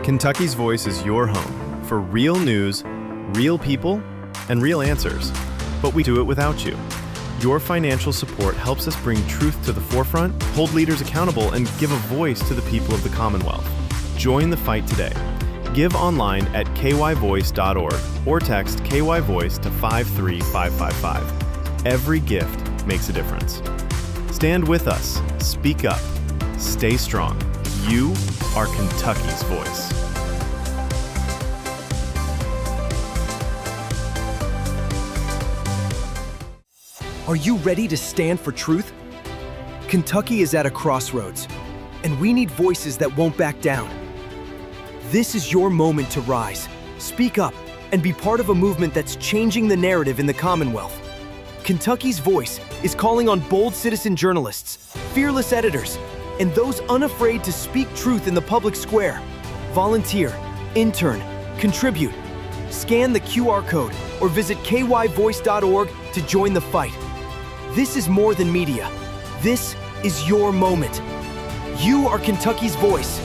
Kentucky's Voice is your home for real news, real people, and real answers. But we do it without you. Your financial support helps us bring truth to the forefront, hold leaders accountable, and give a voice to the people of the Commonwealth. Join the fight today. Give online at kyvoice.org or text KYVoice to 53555. Every gift makes a difference. Stand with us. Speak up. Stay strong. You are Kentucky's voice. Are you ready to stand for truth? Kentucky is at a crossroads, and we need voices that won't back down. This is your moment to rise, speak up, and be part of a movement that's changing the narrative in the Commonwealth. Kentucky's Voice is calling on bold citizen journalists, fearless editors, and those unafraid to speak truth in the public square. Volunteer, intern, contribute. Scan the QR code or visit kyvoice.org to join the fight. This is more than media. This is your moment. You are Kentucky's voice.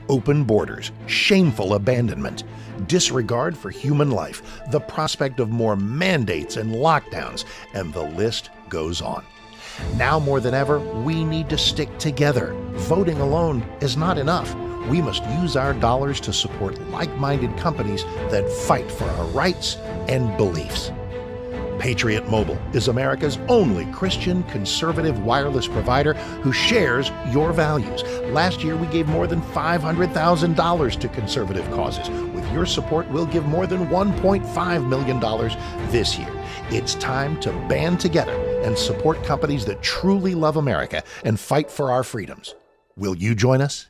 Open borders, shameful abandonment, disregard for human life, the prospect of more mandates and lockdowns, and the list goes on. Now more than ever, we need to stick together. Voting alone is not enough. We must use our dollars to support like-minded companies that fight for our rights and beliefs. Patriot Mobile is America's only Christian conservative wireless provider who shares your values. Last year, we gave more than $500,000 to conservative causes. With your support, we'll give more than $1.5 million this year. It's time to band together and support companies that truly love America and fight for our freedoms. Will you join us?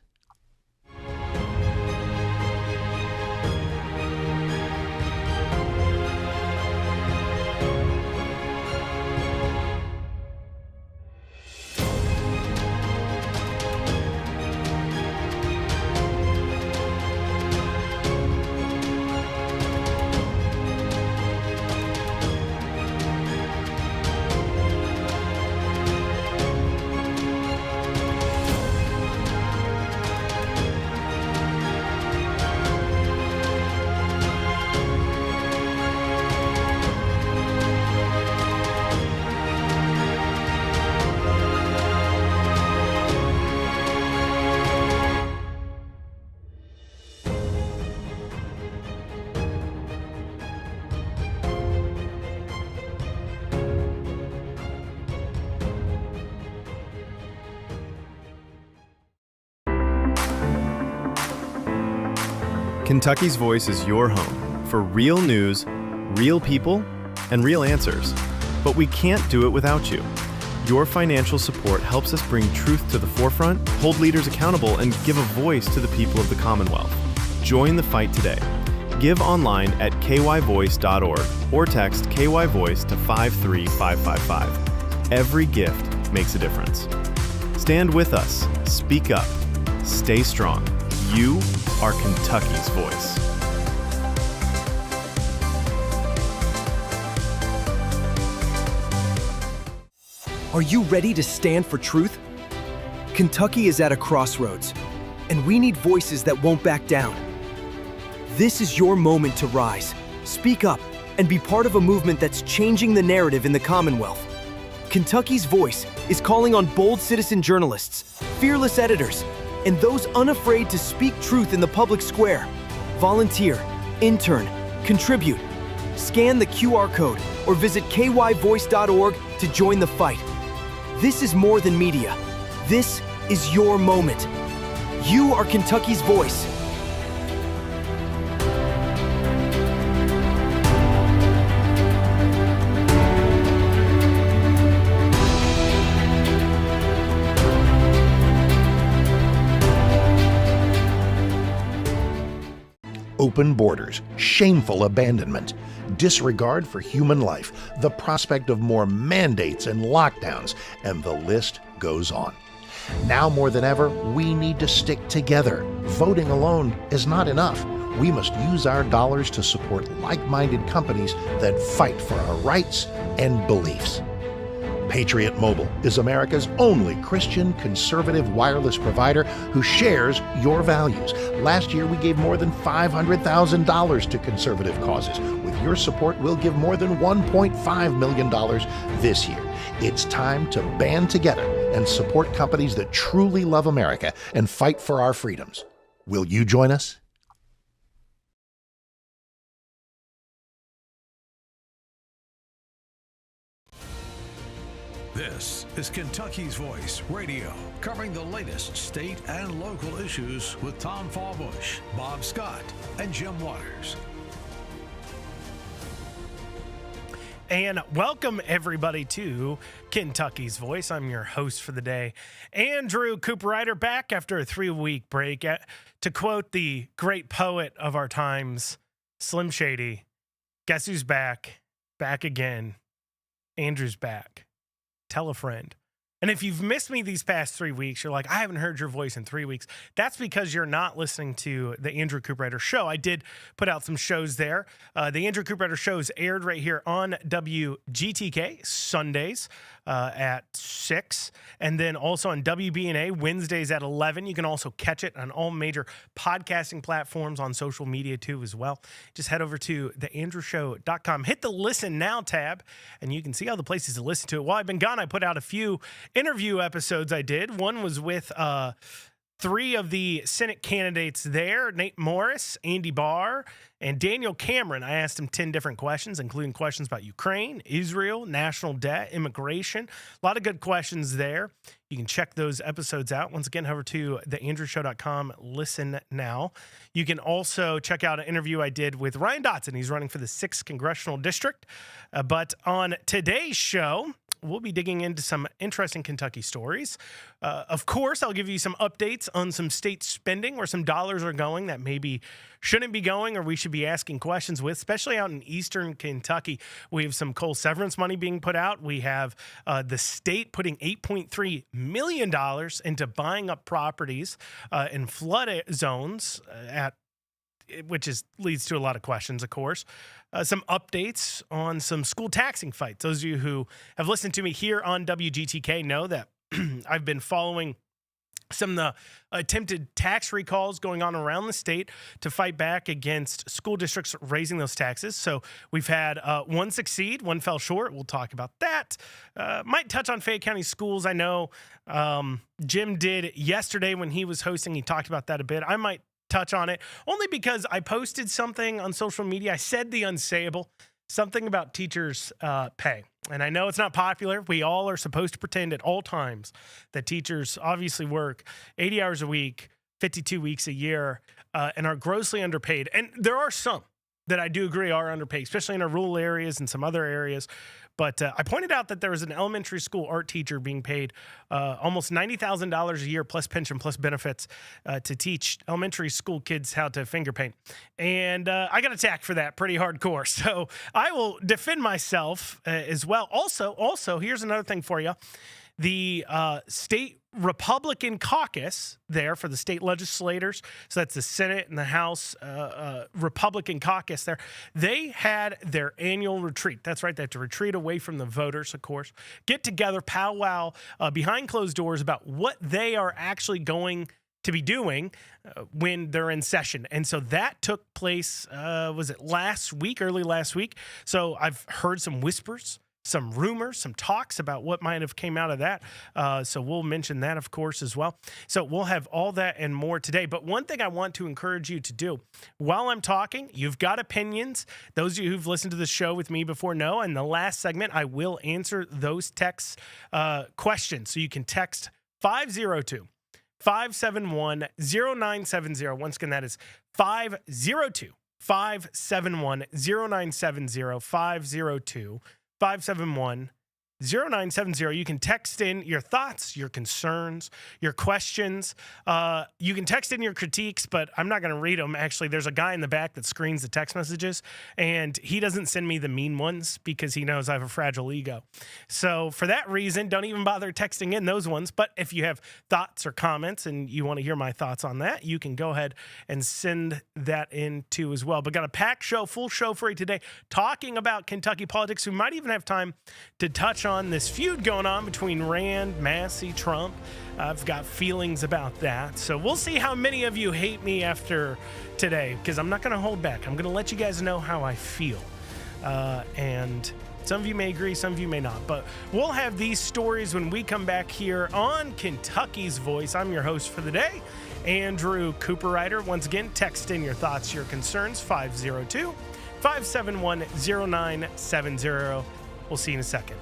Kentucky's Voice is your home for real news, real people, and real answers. But we can't do it without you. Your financial support helps us bring truth to the forefront, hold leaders accountable, and give a voice to the people of the Commonwealth. Join the fight today. Give online at kyvoice.org or text KYVoice to 53555. Every gift makes a difference. Stand with us. Speak up. Stay strong. You are Kentucky's voice. Are you ready to stand for truth? Kentucky is at a crossroads, and we need voices that won't back down. This is your moment to rise, speak up, and be part of a movement that's changing the narrative in the Commonwealth. Kentucky's Voice is calling on bold citizen journalists, fearless editors, and those unafraid to speak truth in the public square. Volunteer, intern, contribute. Scan the QR code or visit kyvoice.org to join the fight. This is more than media. This is your moment. You are Kentucky's voice. Open borders, shameful abandonment, disregard for human life, the prospect of more mandates and lockdowns, and the list goes on. Now more than ever, we need to stick together. Voting alone is not enough. We must use our dollars to support like-minded companies that fight for our rights and beliefs. Patriot Mobile is America's only Christian conservative wireless provider who shares your values. Last year, we gave more than $500,000 to conservative causes. With your support, we'll give more than $1.5 million this year. It's time to band together and support companies that truly love America and fight for our freedoms. Will you join us? This is Kentucky's Voice Radio, covering the latest state and local issues with Tom Fallbush, Bob Scott, and Jim Waters. And welcome, everybody, to Kentucky's Voice. I'm your host for the day, Andrew Cooper-Ryder, back after a 3-week break. To quote the great poet of our times, Slim Shady, guess who's back? Back again. Andrew's back. Tell a friend. And if you've missed me these past 3 weeks, you're like, I haven't heard your voice in 3 weeks. That's because you're not listening to the Andrew Cooper-Ryder Show. I did put out some shows there. The Andrew Cooper-Ryder Show is aired right here on WGTK Sundays at 6. And then also on WBNA Wednesdays at 11. You can also catch it on all major podcasting platforms, on social media too as well. Just head over to theandrewshow.com. Hit the Listen Now tab, and you can see all the places to listen to it. While I've been gone, I put out a few interview episodes I did. One was with 3 of the Senate candidates there, Nate Morris, Andy Barr, and Daniel Cameron. I asked him 10 different questions, including questions about Ukraine, Israel, national debt, immigration. A lot of good questions there. You can check those episodes out. Once again, head over to theandrewshow.com. Listen now. You can also check out an interview I did with Ryan Dotson. He's running for the 6th Congressional District. But on today's show, we'll be digging into some interesting Kentucky stories. Of course, I'll give you some updates on some state spending, where some dollars are going that maybe shouldn't be going, or we should be asking questions with, especially out in eastern Kentucky. We have some coal severance money being put out. We have the state putting $8.3 million into buying up properties in flood zones which leads to a lot of questions, of course. Some updates on some school taxing fights. Those of you who have listened to me here on WGTK know that I've been following some of the attempted tax recalls going on around the state to fight back against school districts raising those taxes. So we've had one succeed, one fell short. We'll talk about that. Might touch on Fayette County schools. I know Jim did yesterday when he was hosting. He talked about that a bit. I might touch on it only because I posted something on social media. I said the unsayable, something about teachers' pay. And I know it's not popular. We all are supposed to pretend at all times that teachers obviously work 80 hours a week, 52 weeks a year, and are grossly underpaid. And there are some that I do agree are underpaid, especially in our rural areas and some other areas. But I pointed out that there was an elementary school art teacher being paid almost $90,000 a year plus pension plus benefits to teach elementary school kids how to finger paint. And I got attacked for that pretty hardcore. So I will defend myself as well. Also, here's another thing for you. The state Republican caucus there for the state legislators, so that's the Senate and the House Republican caucus there, they had their annual retreat. That's right, they have to retreat away from the voters, of course, get together, powwow behind closed doors about what they are actually going to be doing when they're in session. And so that took place, was it early last week? So I've heard some whispers, some rumors, some talks about what might have came out of that. So we'll mention that, of course, as well. So we'll have all that and more today. But one thing I want to encourage you to do while I'm talking, you've got opinions. Those of you who've listened to the show with me before know, in the last segment, I will answer those text questions. So you can text 502-571-0970. Once again, that is 502-571-0970, 502-571-0970. 0970. You can text in your thoughts, your concerns, your questions. You can text in your critiques, but I'm not going to read them. Actually, there's a guy in the back that screens the text messages, and he doesn't send me the mean ones because he knows I have a fragile ego. So for that reason, don't even bother texting in those ones. But if you have thoughts or comments and you want to hear my thoughts on that, you can go ahead and send that in too as well. But got a packed show, full show for you today, talking about Kentucky politics. We might even have time to touch on this feud going on between Rand, Massey, Trump. I've got feelings about that. So we'll see how many of you hate me after today, because I'm not going to hold back. I'm going to let you guys know how I feel. And some of you may agree, some of you may not. But we'll have these stories when we come back here on Kentucky's Voice. I'm your host for the day, Andrew Cooperrider. Once again, text in your thoughts, your concerns, 502-571-0970. We'll see you in a second.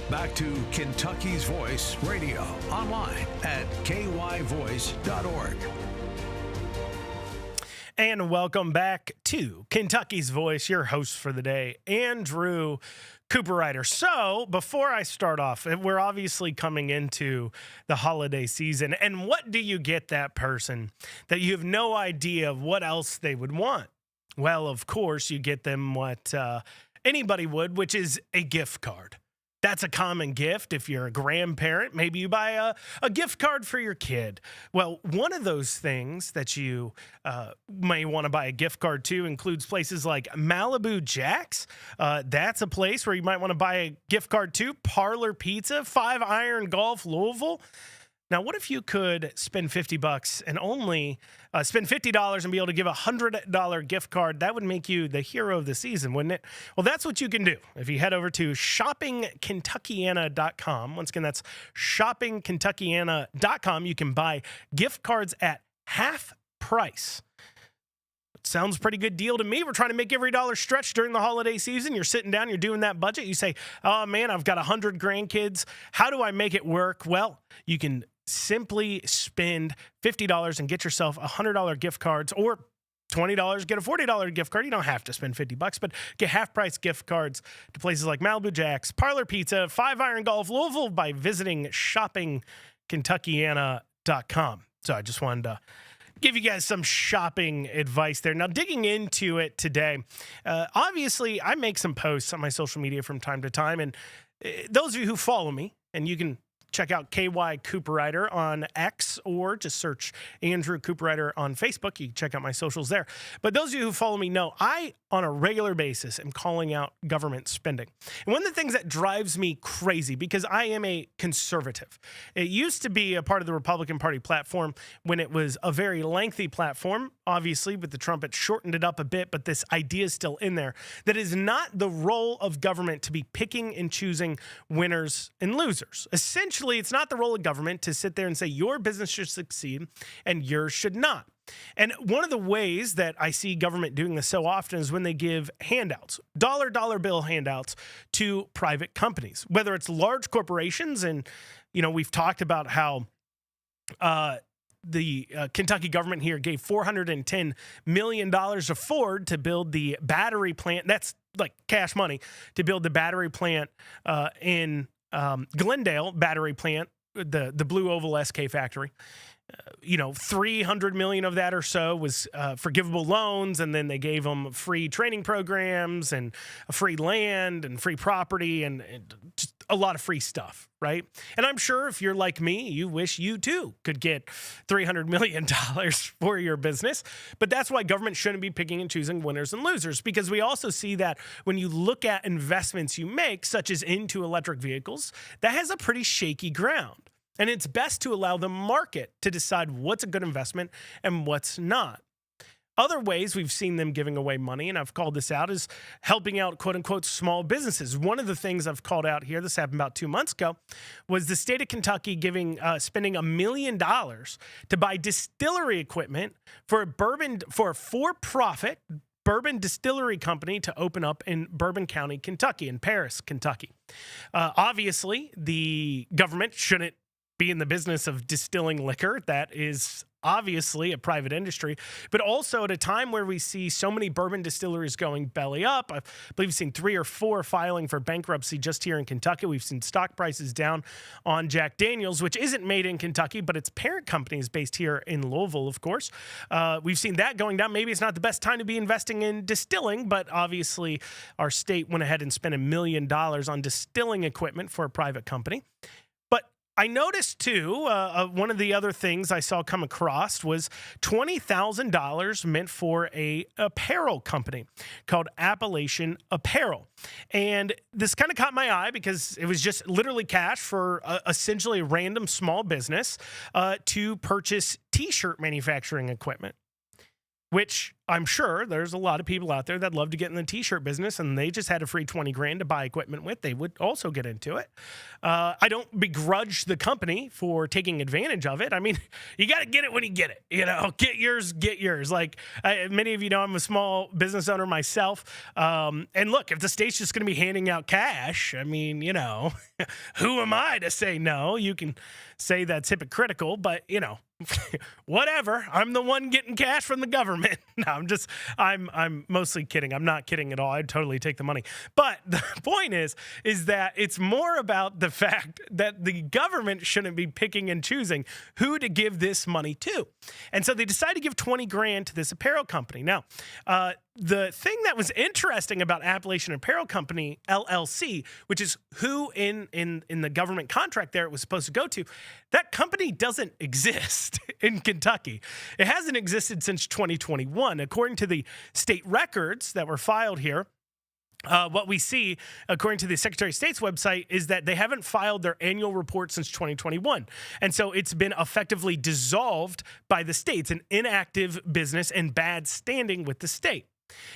Back to Kentucky's Voice Radio, online at kyvoice.org. And welcome back to Kentucky's Voice, your host for the day, Andrew Cooperrider. So before I start off, we're obviously coming into the holiday season. And what do you get that person that you have no idea of what else they would want? Well, of course, you get them what anybody would, which is a gift card. That's a common gift. If you're a grandparent, maybe you buy a gift card for your kid. Well, one of those things that you may want to buy a gift card to includes places like Malibu Jack's. That's a place where you might want to buy a gift card to. Parlor Pizza, 5 Iron Golf Louisville. Now, what if you could spend $50 and only spend $50 and be able to give a $100 gift card? That would make you the hero of the season, wouldn't it? Well, that's what you can do. If you head over to shoppingkentuckiana.com, once again, that's shoppingkentuckiana.com, you can buy gift cards at half price. Sounds a pretty good deal to me. We're trying to make every dollar stretch during the holiday season. You're sitting down, you're doing that budget. You say, oh man, I've got 100 grandkids. How do I make it work? Well, you can simply spend $50 and get yourself $100 gift cards, or $20, get a $40 gift card. You don't have to spend $50, but get half price gift cards to places like Malibu Jack's, Parlor Pizza, 5 Iron Golf Louisville by visiting shoppingkentuckiana.com. So I just wanted to give you guys some shopping advice there. Now, digging into it today, obviously, I make some posts on my social media from time to time, and those of you who follow me, and you can check out KY Cooperrider on X, or just search Andrew Cooperrider on Facebook. You can check out my socials there. But those of you who follow me know I, on a regular basis, am calling out government spending. And one of the things that drives me crazy, because I am a conservative, it used to be a part of the Republican Party platform when it was a very lengthy platform. Obviously, with the Trump, it shortened it up a bit, but this idea is still in there. That is not the role of government to be picking and choosing winners and losers. Essentially, it's not the role of government to sit there and say your business should succeed and yours should not. And one of the ways that I see government doing this so often is when they give handouts, dollar bill handouts to private companies, whether it's large corporations. And, you know, we've talked about how the Kentucky government here gave $410 million to Ford to build the battery plant. That's like cash money to build the battery plant in Glendale battery plant, the Blue Oval SK factory. $300 million of that or so was forgivable loans, and then they gave them free training programs and free land and free property and just a lot of free stuff, right? And I'm sure if you're like me, you wish you too could get $300 million for your business. But that's why government shouldn't be picking and choosing winners and losers, because we also see that when you look at investments you make, such as into electric vehicles, that has a pretty shaky ground. And it's best to allow the market to decide what's a good investment and what's not. Other ways we've seen them giving away money, and I've called this out, is helping out, quote unquote, small businesses. One of the things I've called out here, this happened about 2 months ago, was the state of Kentucky spending $1 million to buy distillery equipment for a for-profit bourbon distillery company to open up in Bourbon County, Kentucky, in Paris, Kentucky. Obviously, the government shouldn't be in the business of distilling liquor. That is obviously a private industry, but also at a time where we see so many bourbon distilleries going belly up. I believe we've seen 3 or 4 filing for bankruptcy just here in Kentucky. We've seen stock prices down on Jack Daniels, which isn't made in Kentucky, but its parent company is based here in Louisville, of course. We've seen that going down. Maybe it's not the best time to be investing in distilling, but obviously our state went ahead and spent $1 million on distilling equipment for a private company. I noticed, too, one of the other things I saw come across was $20,000 meant for a apparel company called Appalachian Apparel. And this kind of caught my eye because it was just literally cash for essentially a random small business to purchase T-shirt manufacturing equipment, which I'm sure there's a lot of people out there that love to get in the T-shirt business, and they just had a free $20,000 to buy equipment with. They would also get into it. I don't begrudge the company for taking advantage of it. I mean, you got to get it when you get it. Get yours. Like many of you know, I'm a small business owner myself. And look, if the state's just going to be handing out cash, I mean, who am I to say no? You can say that's hypocritical, but whatever. I'm the one getting cash from the government. No, I'm mostly kidding. I'm not kidding at all. I'd totally take the money. But the point is that it's more about the fact that the government shouldn't be picking and choosing who to give this money to. And so they decided to give $20,000 to this apparel company. Now, the thing that was interesting about Appalachian Apparel Company, LLC, which is who in the government contract there it was supposed to go to, that company doesn't exist in Kentucky. It hasn't existed since 2021. According to the state records that were filed here, what we see, according to the Secretary of State's website, is that they haven't filed their annual report since 2021. And so it's been effectively dissolved by the state. It's an inactive business and bad standing with the state.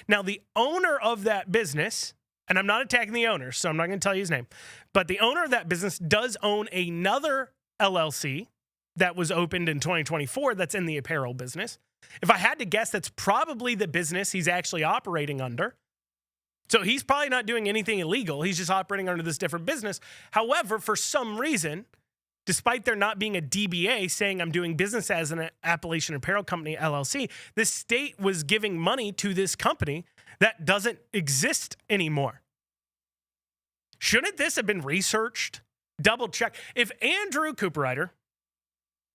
Now, the owner of that business, and I'm not attacking the owner, so I'm not going to tell you his name, but the owner of that business does own another LLC that was opened in 2024 that's in the apparel business. If I had to guess, that's probably the business he's actually operating under. So he's probably not doing anything illegal. He's just operating under this different business. However, for some reason, despite there not being a DBA saying I'm doing business as an Appalachian Apparel Company, LLC, the state was giving money to this company that doesn't exist anymore. Shouldn't this have been researched? Double check. If Andrew Cooperrider,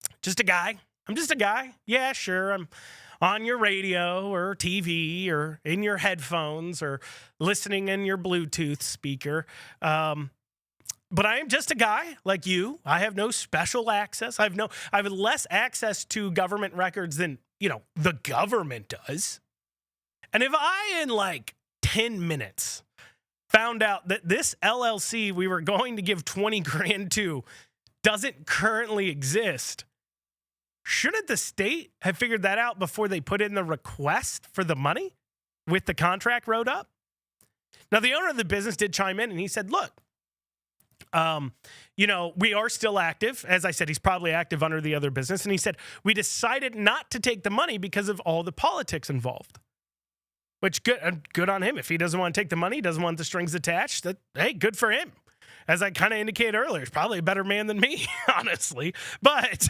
I'm just a guy. Yeah, sure. I'm on your radio or TV or in your headphones or listening in your Bluetooth speaker. But I am just a guy like you. I have no special access. I have less access to government records than, the government does. And if I, in 10 minutes, found out that this LLC we were going to give $20,000 to doesn't currently exist, shouldn't the state have figured that out before they put in the request for the money with the contract wrote up? Now, the owner of the business did chime in and he said, look, we are still active. As I said, he's probably active under the other business. And he said, we decided not to take the money because of all the politics involved. Which, good on him. If he doesn't want to take the money, doesn't want the strings attached, hey, good for him. As I kind of indicated earlier, he's probably a better man than me, honestly. But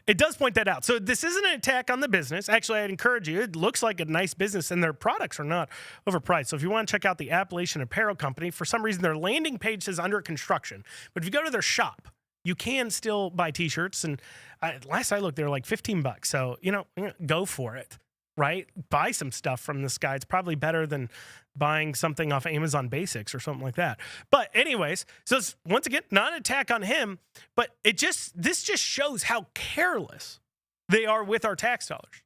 it does point that out. So this isn't an attack on the business. Actually, I'd encourage you. It looks like a nice business, and their products are not overpriced. So if you want to check out the Appalachian Apparel Company, for some reason their landing page says under construction. But if you go to their shop, you can still buy T-shirts, and last I looked, they were like $15. So go for it, right? Buy some stuff from this guy. It's probably better than buying something off Amazon Basics or something like that. But anyways, so it's, once again, not an attack on him, but this just shows how careless they are with our tax dollars.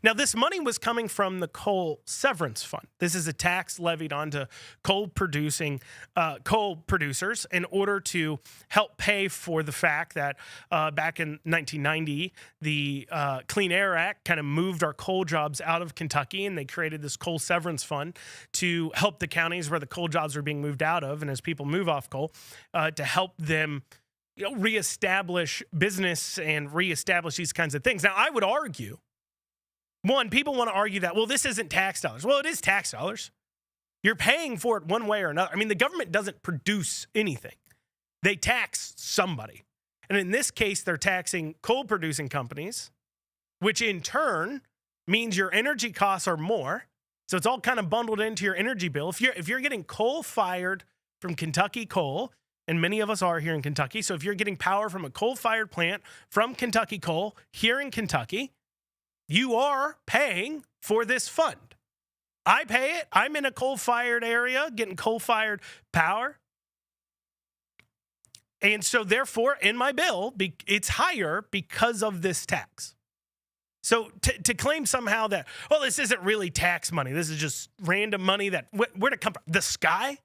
Now, this money was coming from the coal severance fund. This is a tax levied onto coal producers in order to help pay for the fact that back in 1990, the Clean Air Act kind of moved our coal jobs out of Kentucky, and they created this coal severance fund to help the counties where the coal jobs are being moved out of, and as people move off coal, to help them reestablish business and reestablish these kinds of things. Now, I would argue, one, people want to argue that, well, this isn't tax dollars. Well, it is tax dollars. You're paying for it one way or another. I mean, the government doesn't produce anything. They tax somebody. And in this case, they're taxing coal-producing companies, which in turn means your energy costs are more. So it's all kind of bundled into your energy bill. If you're getting coal-fired from Kentucky Coal, and many of us are here in Kentucky, so if you're getting power from a coal-fired plant from Kentucky Coal here in Kentucky, you are paying for this fund. I pay it. I'm in a coal-fired area getting coal-fired power. And so therefore, in my bill, it's higher because of this tax. So to claim somehow that, well, this isn't really tax money. This is just random money that, where'd it come from? The sky?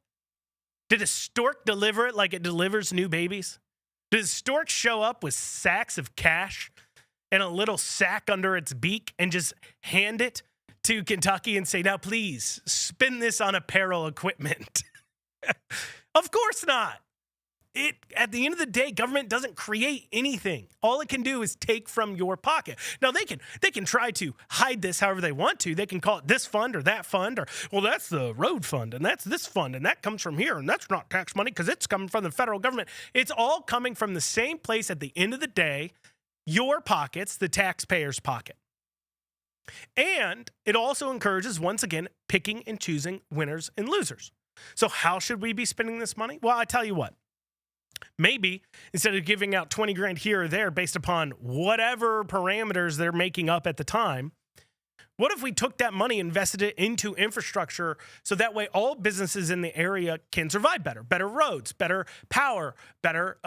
Did a stork deliver it like it delivers new babies? Did a stork show up with sacks of cash and a little sack under its beak and just hand it to Kentucky and say, now please spin this on apparel equipment? Of course not. At the end of the day, government doesn't create anything. All it can do is take from your pocket. Now they can try to hide this however they want to. They can call it this fund or that fund, or, well, that's the road fund and that's this fund and that comes from here and that's not tax money because it's coming from the federal government. It's all coming from the same place at the end of the day. Your pockets, the taxpayer's pocket. And it also encourages, once again, picking and choosing winners and losers. So how should we be spending this money? Well, I tell you what, maybe instead of giving out 20 grand here or there based upon whatever parameters they're making up at the time, what if we took that money, invested it into infrastructure so that way all businesses in the area can survive better? Better roads, better power, better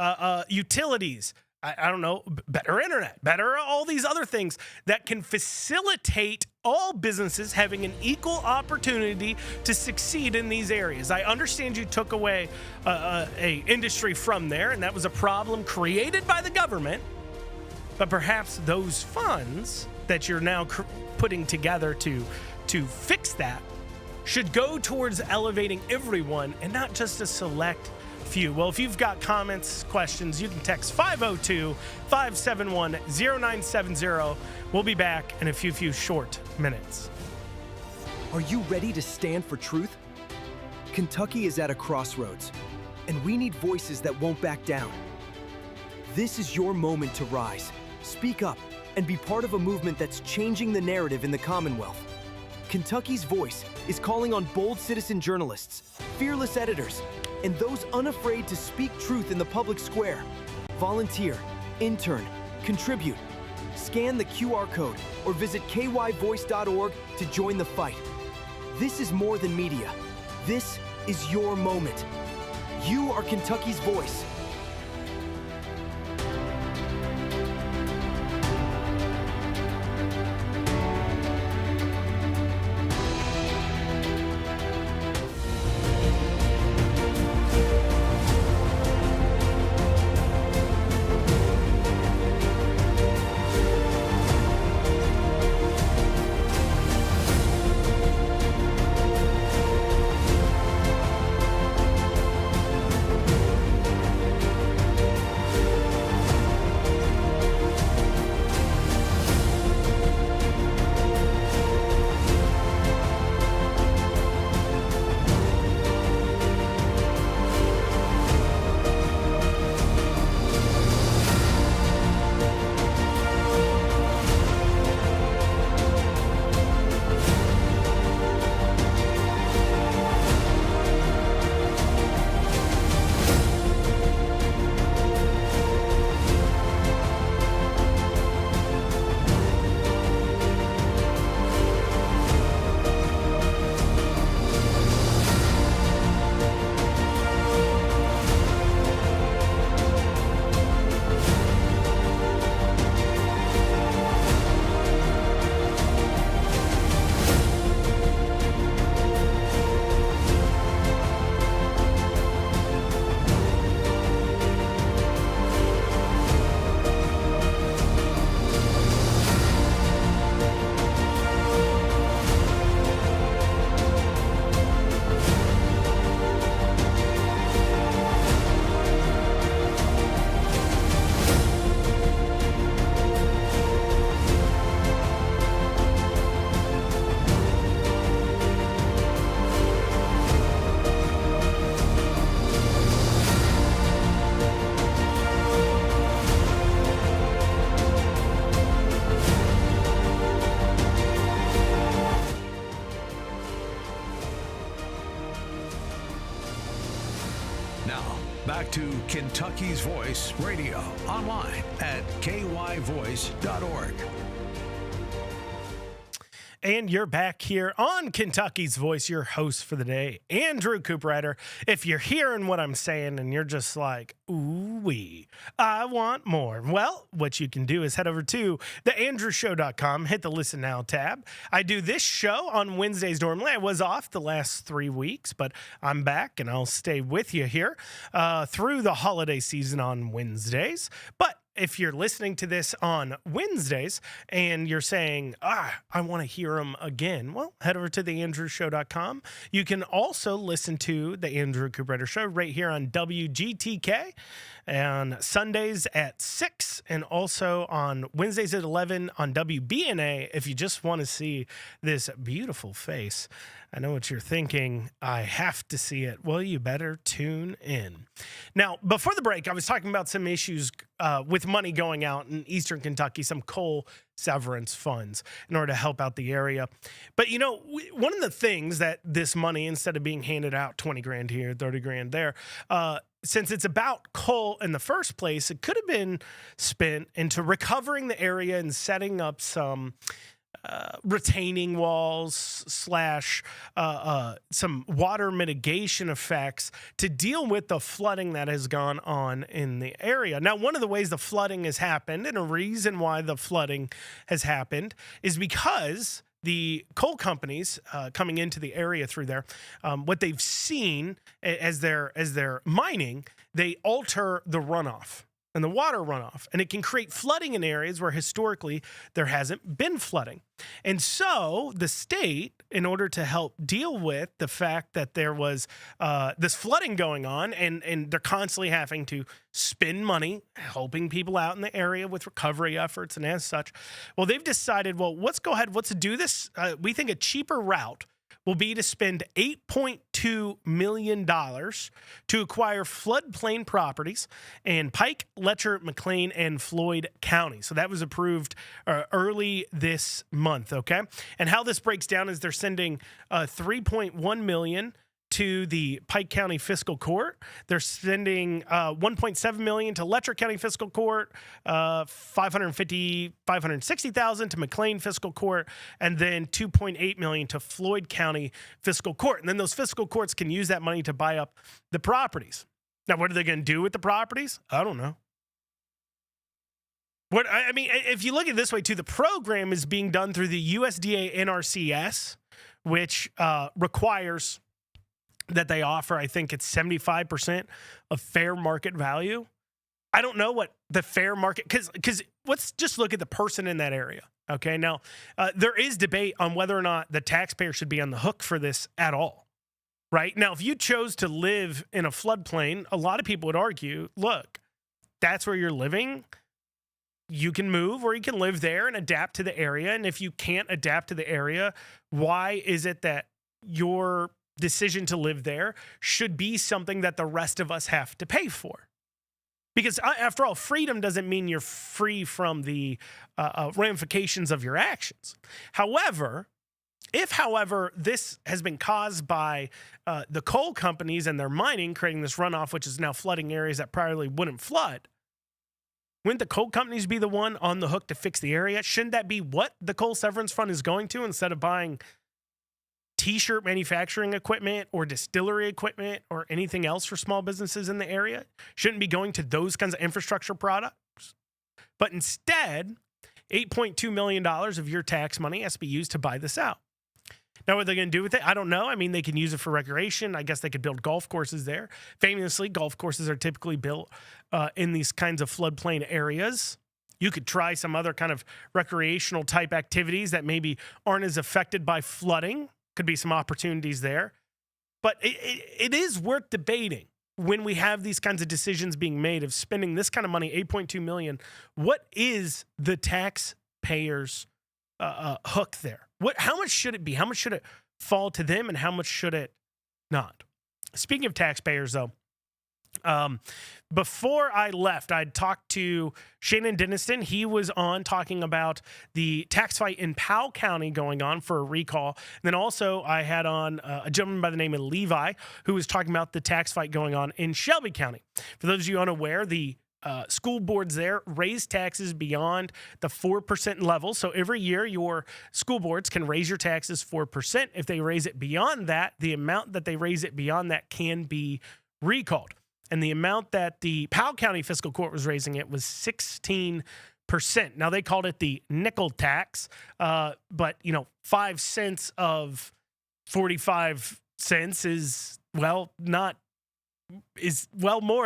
utilities, I don't know, better internet, better all these other things that can facilitate all businesses having an equal opportunity to succeed in these areas. I understand you took away a industry from there, and that was a problem created by the government. But perhaps those funds that you're now putting together to fix that should go towards elevating everyone and not just a select few. Well, if you've got comments, questions, you can text 502-571-0970. We'll be back in a few short minutes. Are you ready to stand for truth? Kentucky is at a crossroads, and we need voices that won't back down. This is your moment to rise, speak up, and be part of a movement that's changing the narrative in the Commonwealth. Kentucky's Voice is calling on bold citizen journalists, fearless editors, and those unafraid to speak truth in the public square. Volunteer, intern, contribute. Scan the QR code or visit kyvoice.org to join the fight. This is more than media. This is your moment. You are Kentucky's voice. back to Kentucky's Voice Radio, online at kyvoice.org. And you're back here on Kentucky's Voice, your host for the day, Andrew Cooprider. If you're hearing what I'm saying and you're just like, ooh-wee, I want more. Well, what you can do is head over to theandrewshow.com, hit the Listen Now tab. I do this show on Wednesdays normally. I was off the last 3 weeks, but I'm back and I'll stay with you here through the holiday season on Wednesdays. But if you're listening to this on Wednesdays and you're saying, I want to hear them again, well, head over to theandrewshow.com. You can also listen to the Andrew Cooprider Show right here on WGTK on Sundays at 6 and also on Wednesdays at 11 on WBNA if you just want to see this beautiful face. I know what you're thinking. I have to see it. Well, you better tune in. Now, before the break, I was talking about some issues with money going out in Eastern Kentucky, some coal severance funds in order to help out the area. But, you know, one of the things that this money, instead of being handed out 20 grand here, 30 grand there, since it's about coal in the first place, it could have been spent into recovering the area and setting up some retaining walls / some water mitigation effects to deal with the flooding that has gone on in the area. Now, one of the ways the flooding has happened, and a reason why the flooding has happened, is because the coal companies coming into the area through there, what they've seen as they're mining, they alter the runoff and the water runoff, and it can create flooding in areas where historically there hasn't been flooding. And so the state, in order to help deal with the fact that there was this flooding going on, and they're constantly having to spend money helping people out in the area with recovery efforts and as such, well, they've decided, well, let's do this. We think a cheaper route will be to spend $8.2 million to acquire floodplain properties in Pike, Letcher, McLean, and Floyd County. So that was approved early this month, okay? And how this breaks down is they're sending $3.1 million to the Pike County Fiscal Court. They're sending $1.7 million to Letcher County Fiscal Court, $560,000 to McLean Fiscal Court, and then $2.8 million to Floyd County Fiscal Court. And then those fiscal courts can use that money to buy up the properties. Now, what are they going to do with the properties? I don't know. I mean, if you look at it this way, too, the program is being done through the USDA NRCS, which requires that they offer, I think it's 75% of fair market value. I don't know what the fair market, because let's just look at the person in that area. Okay. Now, there is debate on whether or not the taxpayer should be on the hook for this at all. Right now, if you chose to live in a floodplain, a lot of people would argue, look, that's where you're living. You can move or you can live there and adapt to the area. And if you can't adapt to the area, why is it that your decision to live there should be something that the rest of us have to pay for? Because after all, freedom doesn't mean you're free from the ramifications of your actions. However, if this has been caused by the coal companies and their mining, creating this runoff, which is now flooding areas that priorly wouldn't flood, wouldn't the coal companies be the one on the hook to fix the area? Shouldn't that be what the coal severance fund is going to, instead of buying T-shirt manufacturing equipment or distillery equipment or anything else for small businesses in the area? Shouldn't be going to those kinds of infrastructure products. But instead, $8.2 million of your tax money has to be used to buy this out. Now, what are they going to do with it? I don't know. I mean, they can use it for recreation. I guess they could build golf courses there. Famously, golf courses are typically built in these kinds of floodplain areas. You could try some other kind of recreational type activities that maybe aren't as affected by flooding. Could be some opportunities there. But it is worth debating when we have these kinds of decisions being made of spending this kind of money, $8.2 million. What is the taxpayers' hook there? How much should it be? How much should it fall to them, and how much should it not? Speaking of taxpayers, though, Before I left, I'd talked to Shannon Denniston. He was on talking about the tax fight in Powell County going on for a recall. And then also I had on a gentleman by the name of Levi who was talking about the tax fight going on in Shelby County. For those of you unaware, the school boards there raise taxes beyond the 4% level. So every year your school boards can raise your taxes 4%. If they raise it beyond that, the amount that they raise it beyond that can be recalled. And the amount that the Powell County Fiscal Court was raising it was 16%. Now, they called it the nickel tax, but, 5 cents of 45 cents is more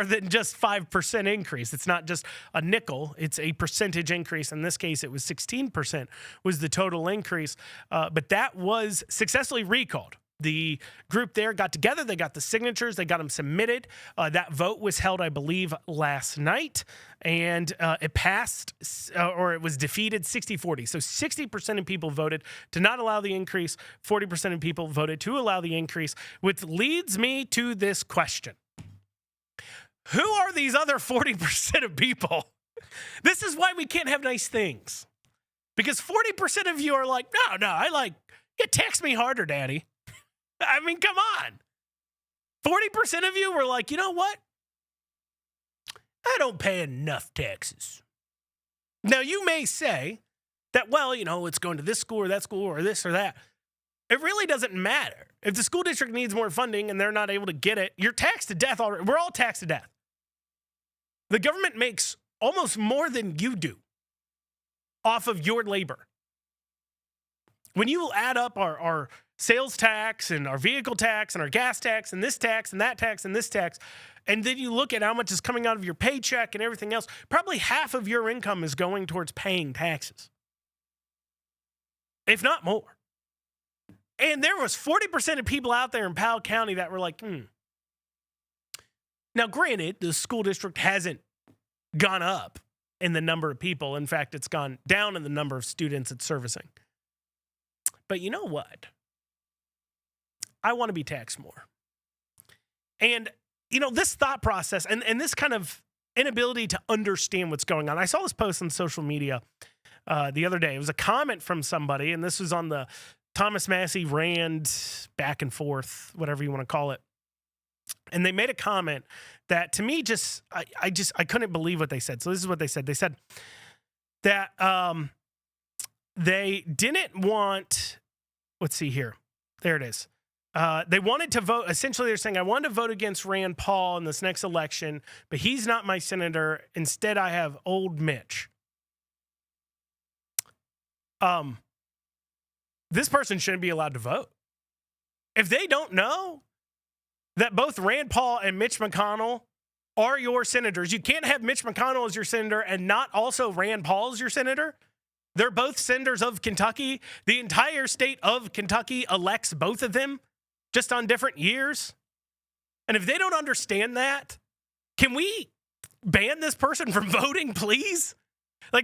than just 5% increase. It's not just a nickel. It's a percentage increase. In this case, it was 16% was the total increase. But that was successfully recalled. The group there got together. They got the signatures. They got them submitted. That vote was held, I believe, last night, and it passed, or it was defeated 60-40. So 60% of people voted to not allow the increase. 40% of people voted to allow the increase, which leads me to this question. Who are these other 40% of people? This is why we can't have nice things. Because 40% of you are like, no, tax me harder, Daddy. I mean, come on. 40% of you were like, you know what? I don't pay enough taxes. Now, you may say that, it's going to this school or that school or this or that. It really doesn't matter. If the school district needs more funding and they're not able to get it, you're taxed to death already. We're all taxed to death. The government makes almost more than you do off of your labor. When you add up our sales tax and our vehicle tax and our gas tax and this tax and that tax and this tax, and then you look at how much is coming out of your paycheck and everything else, probably half of your income is going towards paying taxes, if not more. And there was 40% of people out there in Powell County that were like, Now, granted, the school district hasn't gone up in the number of people. In fact, it's gone down in the number of students it's servicing. But you know what? I want to be taxed more. And, this thought process and this kind of inability to understand what's going on. I saw this post on social media the other day. It was a comment from somebody, and this was on the Thomas Massey Rand back and forth, whatever you want to call it. And they made a comment that to me I couldn't believe what they said. So this is what they said. They said that they didn't want, let's see here. There it is. They wanted to vote. Essentially, they're saying, I wanted to vote against Rand Paul in this next election, but he's not my senator. Instead, I have old Mitch. This person shouldn't be allowed to vote. If they don't know that both Rand Paul and Mitch McConnell are your senators, you can't have Mitch McConnell as your senator and not also Rand Paul as your senator. They're both senators of Kentucky. The entire state of Kentucky elects both of them just on different years. And if they don't understand that, can we ban this person from voting, please?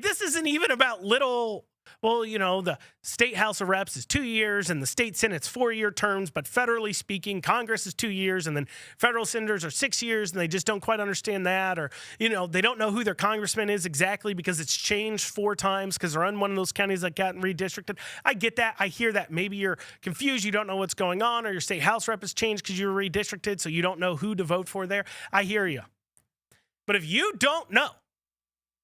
This isn't even about the state House of Reps is 2 years and the state Senate's 4-year terms, but federally speaking, Congress is 2 years and then federal senators are 6 years and they just don't quite understand that, or, they don't know who their congressman is exactly because it's changed 4 times because they're in one of those counties that got redistricted. I get that. I hear that. Maybe you're confused. You don't know what's going on, or your state House rep has changed because you were redistricted, so you don't know who to vote for there. I hear you. But if you don't know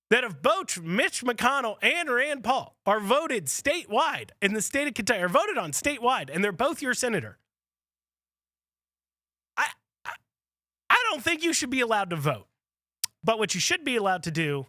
that if both Mitch McConnell and Rand Paul are voted statewide in the state of Kentucky, are voted on statewide, and they're both your senator, I don't think you should be allowed to vote. But what you should be allowed to do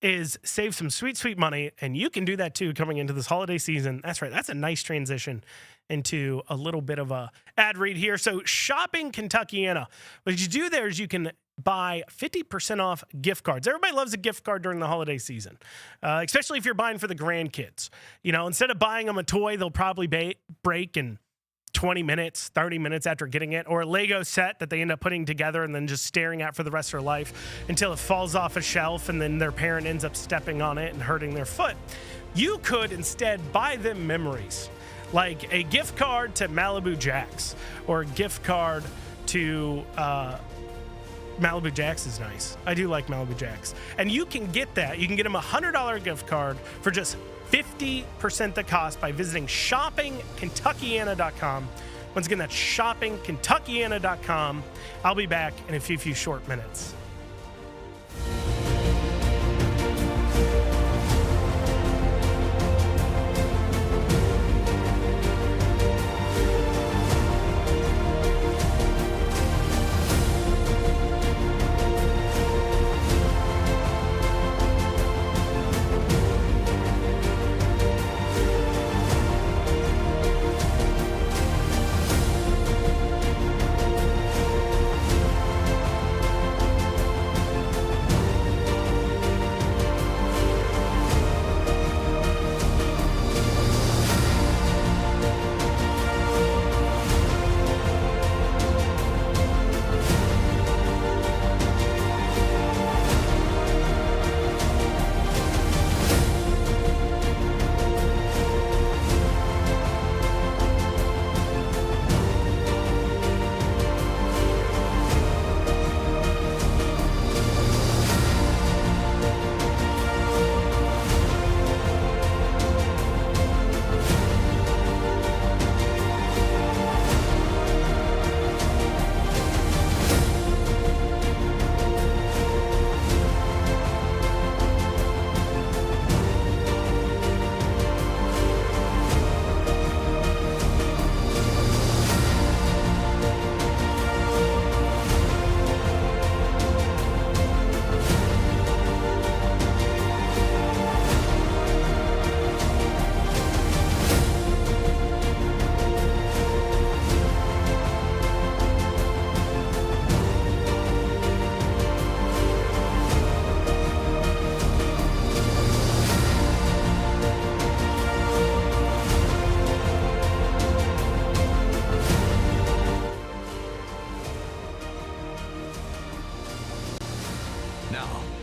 is save some sweet, sweet money, and you can do that too coming into this holiday season. That's right. That's a nice transition into a little bit of a ad read here. So Shopping Kentuckiana, what you do there is you can buy 50% off gift cards. Everybody loves a gift card during the holiday season, especially if you're buying for the grandkids. Instead of buying them a toy, they'll probably break in 20 minutes, 30 minutes after getting it, or a Lego set that they end up putting together and then just staring at for the rest of their life until it falls off a shelf and then their parent ends up stepping on it and hurting their foot. You could instead buy them memories, like a gift card to Malibu Jacks or a gift card to Malibu Jacks is nice. I do like Malibu Jacks. And you can get that. You can get them a $100 gift card for just 50% the cost by visiting shoppingkentuckiana.com. Once again, that's shoppingkentuckiana.com. I'll be back in a few short minutes.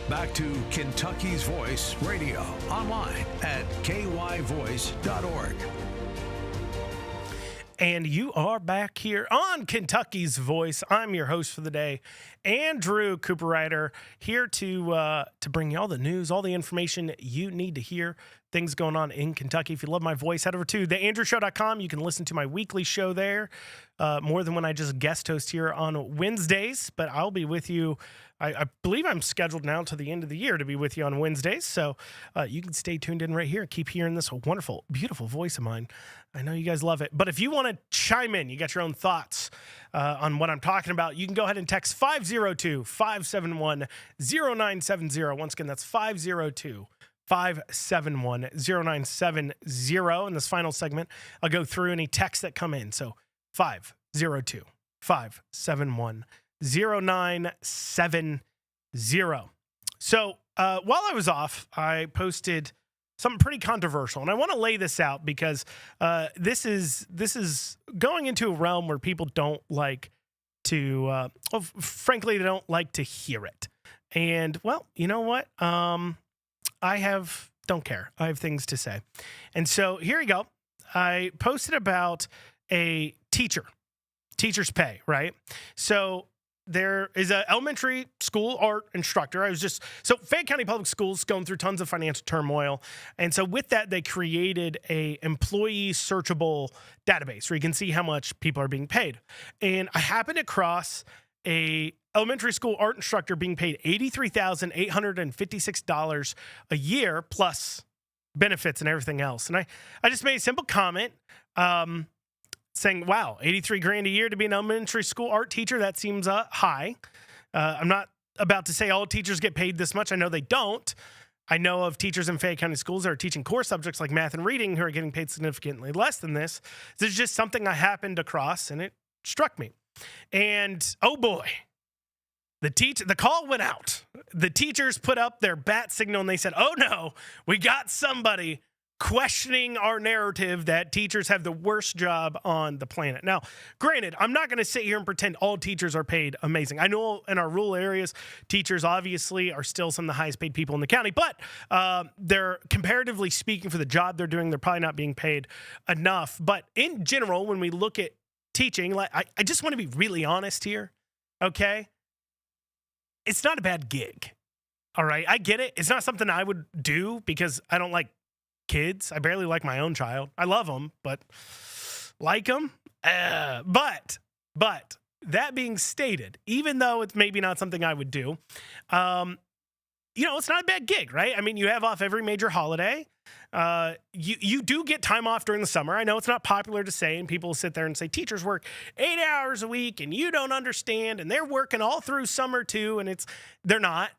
Back to Kentucky's Voice Radio, online at kyvoice.org. And you are back here on Kentucky's Voice. I'm your host for the day, Andrew Cooper Ryder, here to bring you all the news, all the information you need to hear, things going on in Kentucky. If you love my voice, head over to theandrewshow.com. You can listen to my weekly show there, more than when I just guest host here on Wednesdays. But I'll be with you. I believe I'm scheduled now to the end of the year to be with you on Wednesdays. So you can stay tuned in right here. Keep hearing this wonderful, beautiful voice of mine. I know you guys love it. But if you want to chime in, you got your own thoughts on what I'm talking about, you can go ahead and text 502-571-0970. Once again, that's 502-571-0970. In this final segment, I'll go through any texts that come in. So 502-571-0970. So while I was off, I posted something pretty controversial, and I want to lay this out because this is going into a realm where people don't like to, frankly, they don't like to hear it. And well, you know what? Don't care. I have things to say. And so here you go. I posted about a teacher's pay, right? So there is an elementary school art instructor. So Fayette County Public Schools going through tons of financial turmoil. And so with that, they created a employee searchable database where you can see how much people are being paid. And I happened across a elementary school art instructor being paid $83,856 a year plus benefits and everything else. And I just made a simple comment, saying, wow, $83,000 a year to be an elementary school art teacher. That seems high. I'm not about to say all teachers get paid this much. I know they don't. I know of teachers in Fayette County schools that are teaching core subjects like math and reading who are getting paid significantly less than this. This is just something I happened across, and it struck me. And oh boy, the call went out. The teachers put up their bat signal, and they said, oh no, we got somebody questioning our narrative that teachers have the worst job on the planet. Now, granted, I'm not going to sit here and pretend all teachers are paid amazing. I know in our rural areas, teachers obviously are still some of the highest paid people in the county, but they're, comparatively speaking, for the job they're doing, they're probably not being paid enough. But in general, when we look at teaching, like I just want to be really honest here, okay? it's not a bad gig. All right. I get it. It's not something I would do because I don't like kids. I barely like my own child. I love them, but like them. But that being stated, even though it's maybe not something I would do, it's not a bad gig, right? I mean, you have off every major holiday. You do get time off during the summer. I know it's not popular to say, and people sit there and say teachers work 8 hours a week and you don't understand, and they're working all through summer too. And they're not.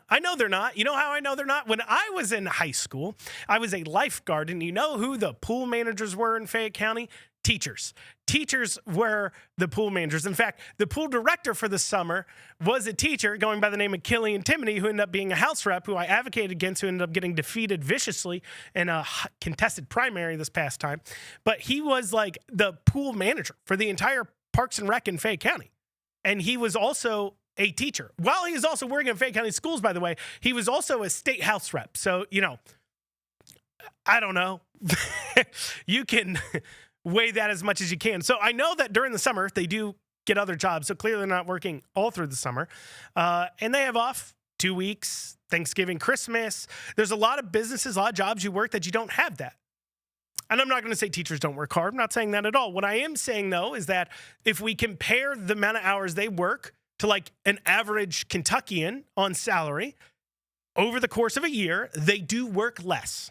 I know they're not. You know how I know they're not? When I was in high school, I was a lifeguard, and you know who the pool managers were in Fayette County? Teachers. Teachers were the pool managers. In fact, the pool director for the summer was a teacher going by the name of Killian Timoney, who ended up being a house rep, who I advocated against, who ended up getting defeated viciously in a contested primary this past time. But he was like the pool manager for the entire Parks and Rec in Fayette County. And he was also a teacher. While he was also working in Fayette County schools, by the way, he was also a state house rep. So, I don't know. You can weigh that as much as you can. So I know that during the summer, they do get other jobs. So clearly they're not working all through the summer. And they have off 2 weeks, Thanksgiving, Christmas. There's a lot of businesses, a lot of jobs you work that you don't have that. And I'm not going to say teachers don't work hard. I'm not saying that at all. What I am saying, though, is that if we compare the amount of hours they work to like an average Kentuckian on salary over the course of a year, they do work less.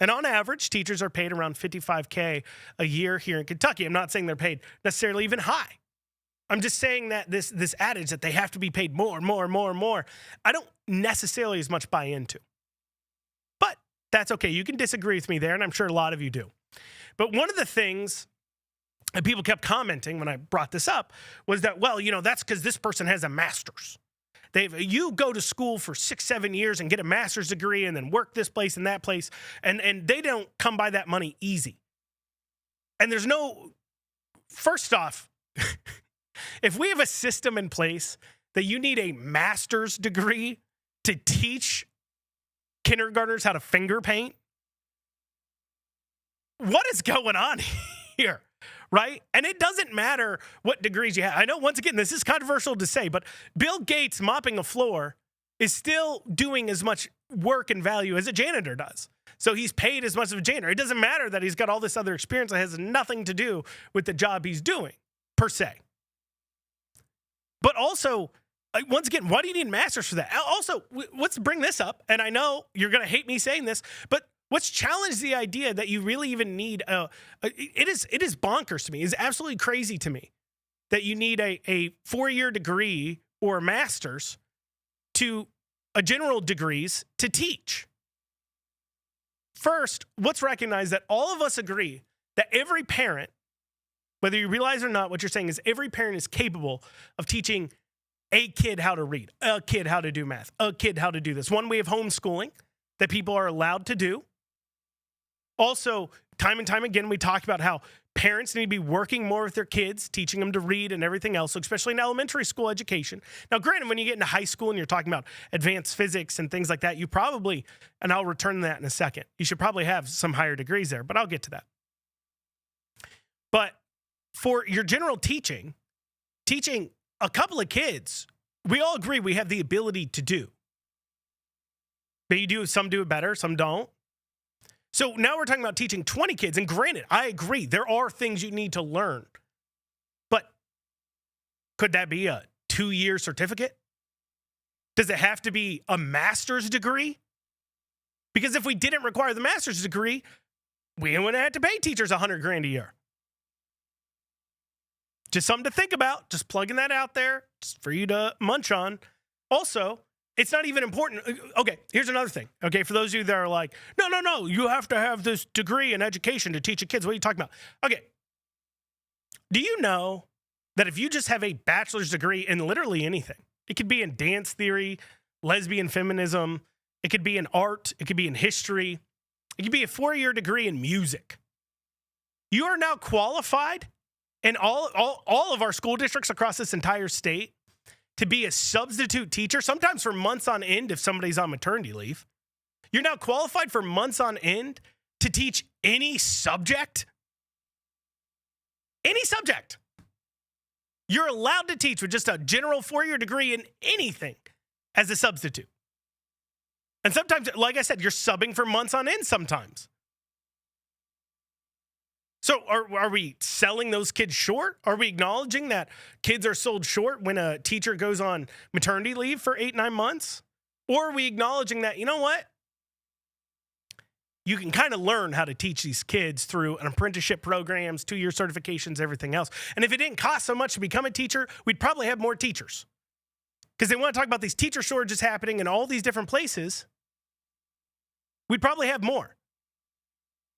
And on average, teachers are paid around $55K a year here in Kentucky. I'm not saying they're paid necessarily even high. I'm just saying that this adage that they have to be paid more and more and more and more, I don't necessarily as much buy into. But that's okay. You can disagree with me there, and I'm sure a lot of you do. But one of the things that people kept commenting when I brought this up was that, well, that's because this person has a master's. You go to school for 6-7 years and get a master's degree and then work this place and that place, and they don't come by that money easy. And there's first off, if we have a system in place that you need a master's degree to teach kindergartners how to finger paint, what is going on here? Right? And it doesn't matter what degrees you have. I know, once again, this is controversial to say, but Bill Gates mopping a floor is still doing as much work and value as a janitor does. So he's paid as much as a janitor. It doesn't matter that he's got all this other experience that has nothing to do with the job he's doing, per se. But also, once again, why do you need masters for that? Also, let's bring this up. And I know you're going to hate me saying this, but let's challenge the idea that you really even need it is bonkers to me. It's absolutely crazy to me that you need a 4-year degree or a master's to a general degrees to teach. First, let's recognize that all of us agree that every parent, whether you realize or not, what you're saying is every parent is capable of teaching a kid how to read, a kid how to do math, a kid how to do this. One way of homeschooling that people are allowed to do. Also, time and time again, we talk about how parents need to be working more with their kids, teaching them to read and everything else, especially in elementary school education. Now, granted, when you get into high school and you're talking about advanced physics and things like that, you probably, and I'll return to that in a second, you should probably have some higher degrees there, but I'll get to that. But for your general teaching a couple of kids, we all agree we have the ability to do. But some do it better, some don't. So now we're talking about teaching 20 kids. And granted, I agree, there are things you need to learn. But could that be a 2-year certificate? Does it have to be a master's degree? Because if we didn't require the master's degree, we wouldn't have to pay teachers $100,000 a year. Just something to think about. Just plugging that out there just for you to munch on. Also, it's not even important. Okay, here's another thing. Okay, for those of you that are like, no, you have to have this degree in education to teach your kids. What are you talking about? Okay, do you know that if you just have a bachelor's degree in literally anything, it could be in dance theory, lesbian feminism, it could be in art, it could be in history, it could be a 4-year degree in music. You are now qualified in all of our school districts across this entire state to be a substitute teacher, sometimes for months on end if somebody's on maternity leave. You're now qualified for months on end to teach any subject. Any subject. You're allowed to teach with just a general 4-year degree in anything. as a substitute. And sometimes, like I said, you're subbing for months on end sometimes. So are we selling those kids short? Are we acknowledging that kids are sold short when a teacher goes on maternity leave for 8-9 months? Or are we acknowledging that, you know what? You can kind of learn how to teach these kids through an apprenticeship programs, 2-year certifications, everything else. And if it didn't cost so much to become a teacher, we'd probably have more teachers. Because they want to talk about these teacher shortages happening in all these different places. We'd probably have more.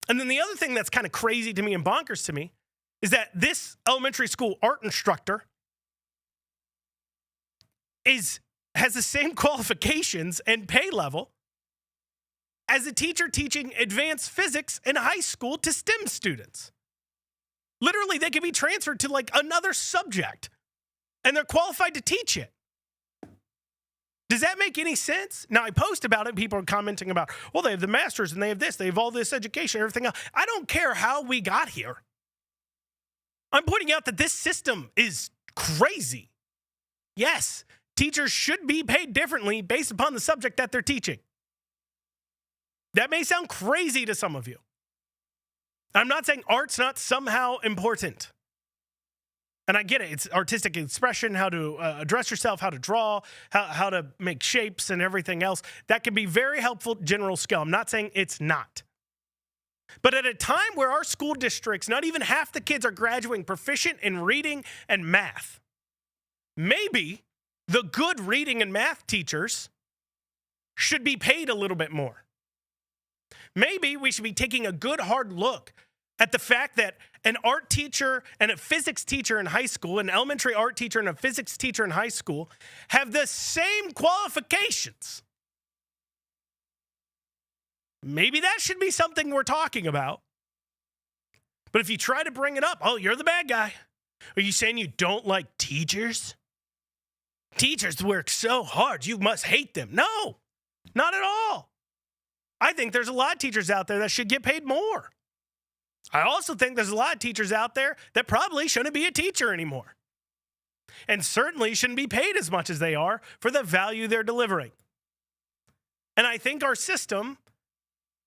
And then the other thing that's kind of crazy to me and bonkers to me is that this elementary school art instructor has the same qualifications and pay level as a teacher teaching advanced physics in high school to STEM students. Literally, they could be transferred to like another subject, and they're qualified to teach it. Does that make any sense? Now, I post about it. People are commenting about, well, they have the master's and they have this. They have all this education, everything else. I don't care how we got here. I'm pointing out that this system is crazy. Yes, teachers should be paid differently based upon the subject that they're teaching. That may sound crazy to some of you. I'm not saying art's not somehow important. And I get it. It's artistic expression, how to address yourself, how to draw, how to make shapes and everything else. That can be very helpful general skill. I'm not saying it's not. But at a time where our school districts, not even half the kids are graduating proficient in reading and math, maybe the good reading and math teachers should be paid a little bit more. Maybe we should be taking a good hard look at the fact that an art teacher and a physics teacher in high school, an elementary art teacher and a physics teacher in high school, have the same qualifications. Maybe that should be something we're talking about. But if you try to bring it up, oh, you're the bad guy. Are you saying you don't like teachers? Teachers work so hard, you must hate them. No, not at all. I think there's a lot of teachers out there that should get paid more. I also think there's a lot of teachers out there that probably shouldn't be a teacher anymore. And certainly shouldn't be paid as much as they are for the value they're delivering. And I think our system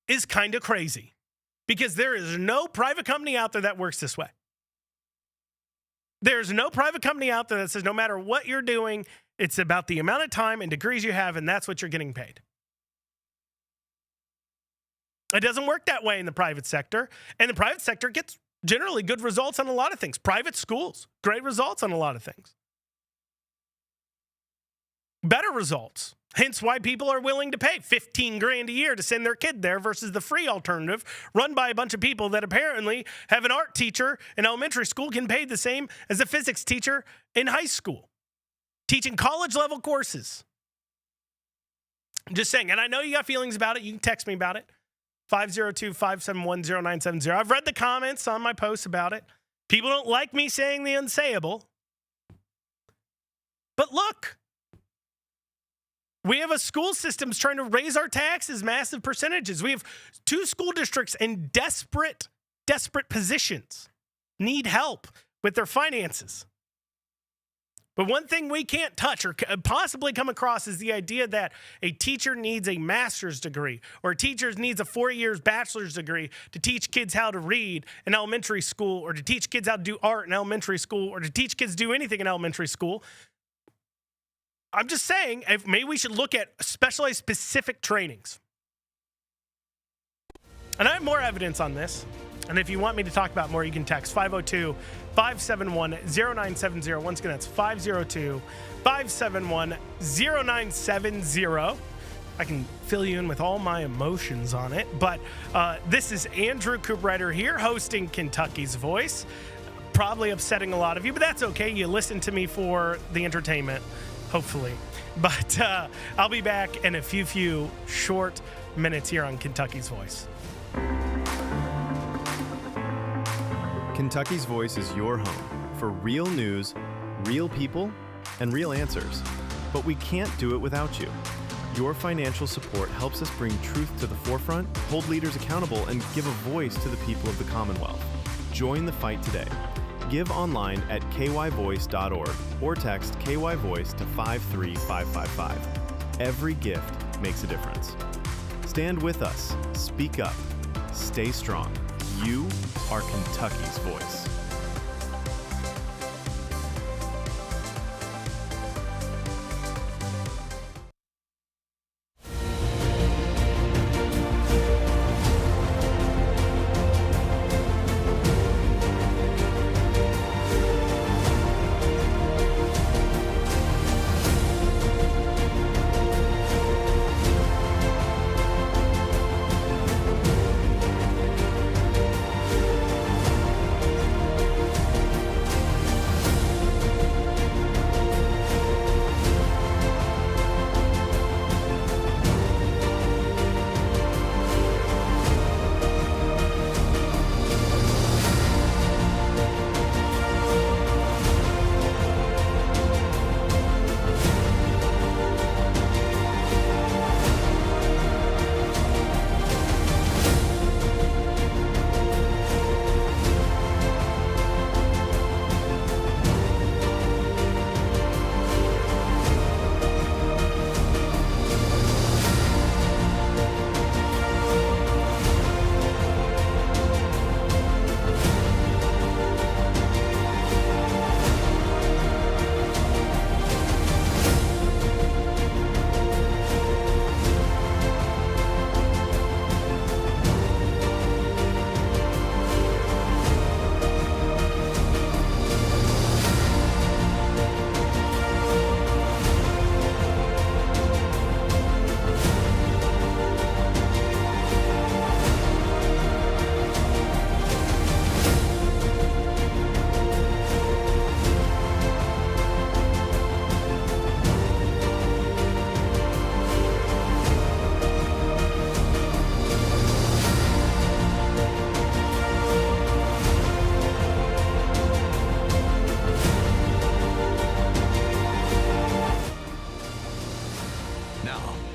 is kind of crazy because there is no private company out there that works this way. There's no private company out there that says no matter what you're doing, it's about the amount of time and degrees you have, and that's what you're getting paid. It doesn't work that way in the private sector, and the private sector gets generally good results on a lot of things. Private schools, great results on a lot of things. Better results. Hence why people are willing to pay $15,000 a year to send their kid there versus the free alternative run by a bunch of people that apparently have an art teacher in elementary school getting paid the same as a physics teacher in high school, teaching college-level courses. I'm just saying, and I know you got feelings about it. You can text me about it. 502-571-0970. I've read the comments on my posts about it. People don't like me saying the unsayable. But look, we have a school system trying to raise our taxes, massive percentages. We have 2 school districts in desperate positions, need help with their finances. But one thing we can't touch or possibly come across is the idea that a teacher needs a master's degree or a teacher needs a 4 years bachelor's degree to teach kids how to read in elementary school or to teach kids how to do art in elementary school or to teach kids to do anything in elementary school. I'm just saying, maybe we should look at specialized specific trainings. And I have more evidence on this. And if you want me to talk about more, you can text 502-571-0970. Once again, that's 502-571-0970. I can fill you in with all my emotions on it. But this is Andrew Cooprider here, hosting Kentucky's Voice. Probably upsetting a lot of you, but that's okay. You listen to me for the entertainment, hopefully. But I'll be back in a few short minutes here on Kentucky's Voice. Kentucky's Voice is your home for real news, real people, and real answers. But we can't do it without you. Your financial support helps us bring truth to the forefront, hold leaders accountable, and give a voice to the people of the Commonwealth. Join the fight today. Give online at kyvoice.org or text KY Voice to 53555. Every gift makes a difference. Stand with us. Speak up. Stay strong. You are Kentucky's voice.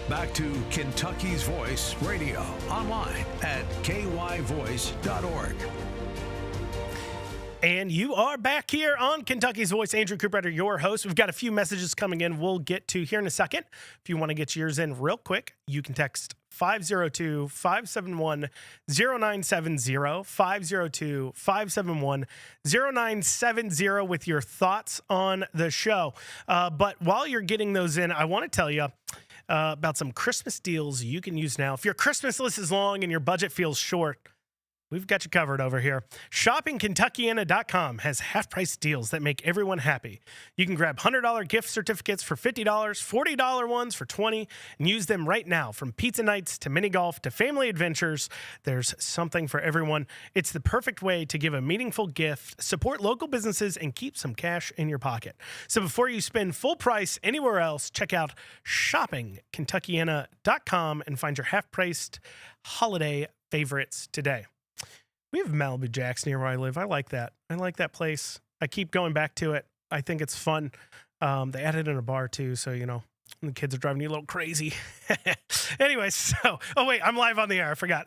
Back to Kentucky's Voice Radio, online at kyvoice.org. And you are back here on Kentucky's Voice. Andrew Cooperrider, your host. We've got a few messages coming in we'll get to here in a second. If you want to get yours in real quick, you can text 502-571-0970, 502-571-0970 with your thoughts on the show. But while you're getting those in, I want to tell you about some Christmas deals you can use now. If your Christmas list is long and your budget feels short, we've got you covered over here. ShoppingKentuckyana.com has half-price deals that make everyone happy. You can grab $100 gift certificates for $50, $40 ones for $20, and use them right now. From pizza nights to mini golf to family adventures, there's something for everyone. It's the perfect way to give a meaningful gift, support local businesses, and keep some cash in your pocket. So before you spend full price anywhere else, check out ShoppingKentuckyana.com and find your half-priced holiday favorites today. We have Malibu Jacks near where I live. I like that. I like that place. I keep going back to it. I think it's fun. They added in a bar too, so the kids are driving you a little crazy. Anyways, so I'm live on the air. I forgot.